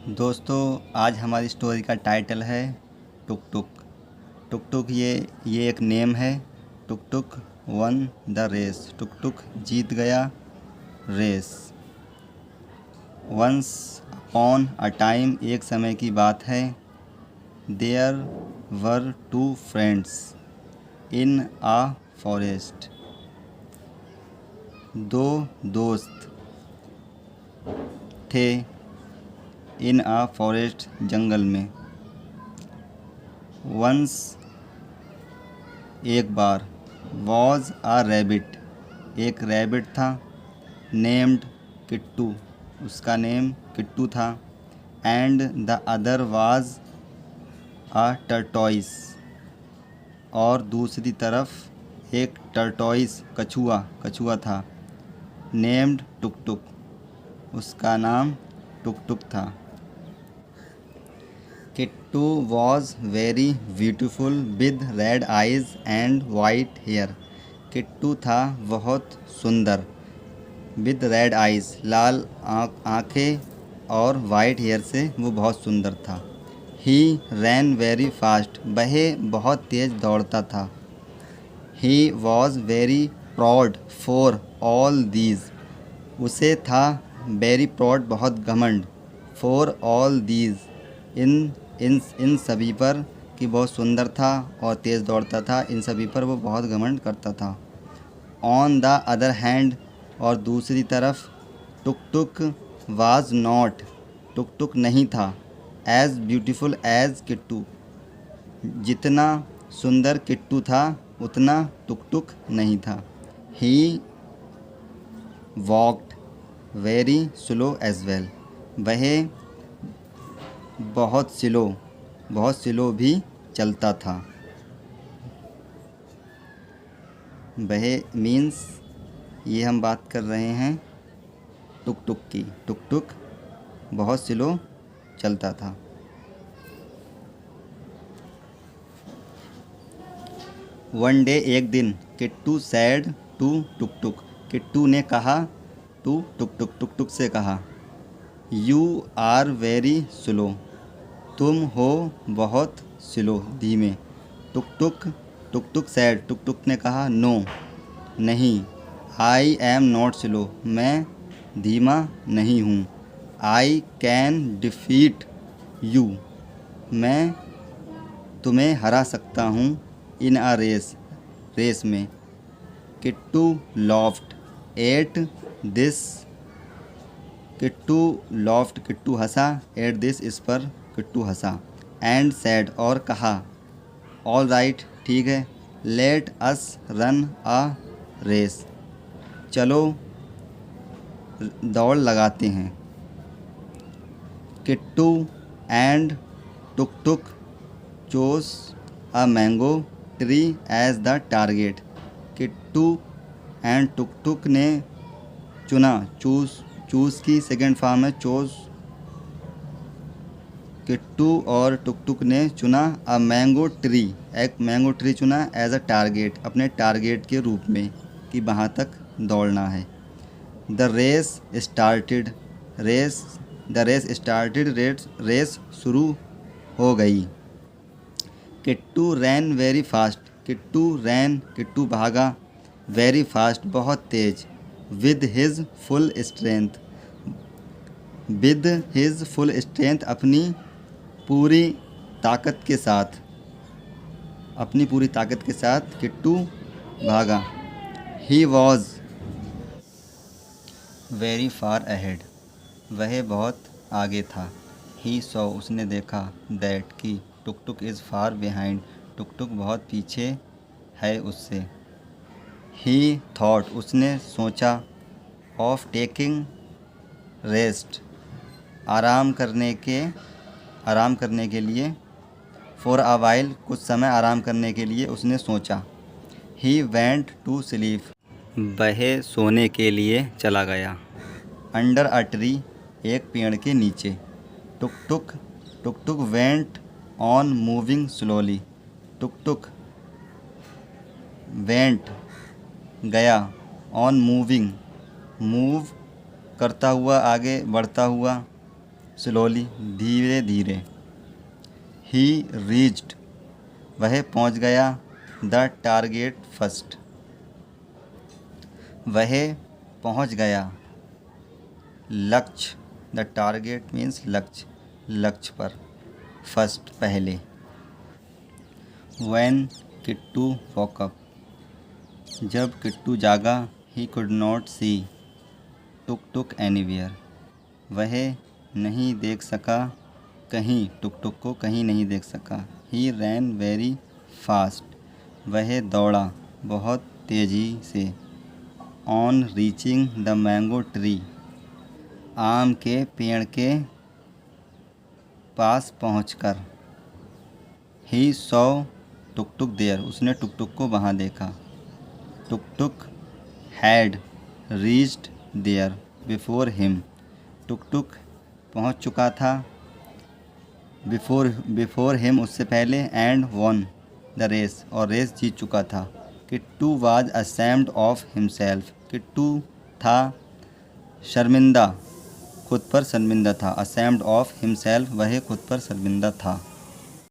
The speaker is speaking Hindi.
दोस्तों, आज हमारी स्टोरी का टाइटल है टुक टुक। टुक टुक ये एक नेम है। Tuk Tuk won the race. Tuk Tuk जीत गया race. Once upon a time, एक समय की बात है। There were two friends in a forest. दो दोस्त थे इन अ फॉरेस्ट, जंगल में। वंस एक बार। वॉज अ रैबिट, एक रैबिट था। नेम्ड किट्टू, उसका नेम किट्टू था। And the other was a tortoise, और दूसरी तरफ एक टर्टॉइस कछुआ था। नेम्ड टुक टुक, उसका नाम टुक टुक था। Kittu was very beautiful with red eyes and white hair. Kittu था बहुत सुंदर। विद रेड आइज़, लाल आँखें, और वाइट हेयर से वो बहुत सुंदर था। ही रैन वेरी फास्ट, वह बहुत तेज़ दौड़ता था। He was very proud for all these, उसे था वेरी प्राउड, बहुत घमंड। फॉर ऑल दीज, इन सभी पर, कि बहुत सुंदर था और तेज़ दौड़ता था, इन सभी पर वो बहुत घमंड करता था। ऑन द अदर हैंड, और दूसरी तरफ, टुक टुक वाज नॉट, टुक टुक नहीं था। एज ब्यूटीफुल एज किट्टू, जितना सुंदर किट्टू था उतना टुक टुक नहीं था। He walked very slow as well, वह बहुत स्लो भी चलता था। वह मीन्स, ये हम बात कर रहे हैं टुक टुक की। टुक टुक बहुत स्लो चलता था। वन डे, एक दिन। किट्टू सैड टू टुक टुक, किट्टू ने कहा टू टुक टुक, टुक टुक से कहा, यू आर वेरी स्लो, तुम हो बहुत स्लो, धीमे। टुक टुक सैड, टुक टुक ने कहा, नो, नहीं। आई एम नॉट स्लो, मैं धीमा नहीं हूँ। आई कैन डिफीट यू, मैं तुम्हें हरा सकता हूँ। इन अ रेस, रेस में। Kittu loft at this, Kittu Hansa. At this, इस पर किट्टू हंसा। एंड सैड, और कहा, ऑल राइट, ठीक है। Let us run a race, चलो दौड़ लगाते हैं। Kittu and Tuk Tuk chose a mango tree as the target. Kittu and Tuk Tuk ने चुना, चूज़ की सेकेंड फॉर्म है चोज। किट्टू और टुक टुक ने चुना अ मैंगो ट्री, एक मैंगो ट्री चुना एज अ टारगेट, अपने टारगेट के रूप में, कि वहाँ तक दौड़ना है। द रेस स्टार्टेड, रेस शुरू हो गई। किट्टू रैन वेरी फास्ट, किट्टू भागा। वेरी फास्ट, बहुत तेज। विद हिज फुल स्ट्रेंथ, अपनी पूरी ताकत के साथ किट्टू भागा। He was very far ahead, वह बहुत आगे था। ही सॉ, उसने देखा। दैट, कि टुक टुक इज़ फार बिहाइंड, टुक टुक बहुत पीछे है उससे। ही थॉट, उसने सोचा। ऑफ टेकिंग रेस्ट, आराम करने के लिए। फॉर अ वाइल, कुछ समय आराम करने के लिए उसने सोचा। ही वेंट टू स्लीप, वह सोने के लिए चला गया। अंडर अ ट्री, एक पेड़ के नीचे। Tuk Tuk went on moving slowly, Tuk Tuk went गया, ऑन मूविंग, मूव करता हुआ, आगे बढ़ता हुआ, स्लोली धीरे धीरे। ही रीच्ड वह पहुंच गया। द टारगेट फर्स्ट वह पहुंच गया। लक्ष्य द टारगेट मीन्स लक्ष्य पर। फर्स्ट पहले। व्हेन किट्टू वोक अप जब किट्टू जागा। He could not see Tuk anywhere वह नहीं देख सका कहीं। टुक को कहीं नहीं देख सका। ही रैन वेरी फास्ट वह दौड़ा बहुत तेज़ी से। On reaching the mango tree आम के पेड़ के पास पहुंचकर। ही सॉ टुक देयर उसने टुक को वहाँ देखा। Tuk had reached there before him Tuk पहुँच चुका था। बिफोर हिम उससे पहले। एंड वॉन द रेस और रेस जीत चुका था। Kittu was ashamed of himself Kittu था शर्मिंदा खुद पर शर्मिंदा था। असेम्ड ऑफ हिमसेल्फ वह खुद पर शर्मिंदा था।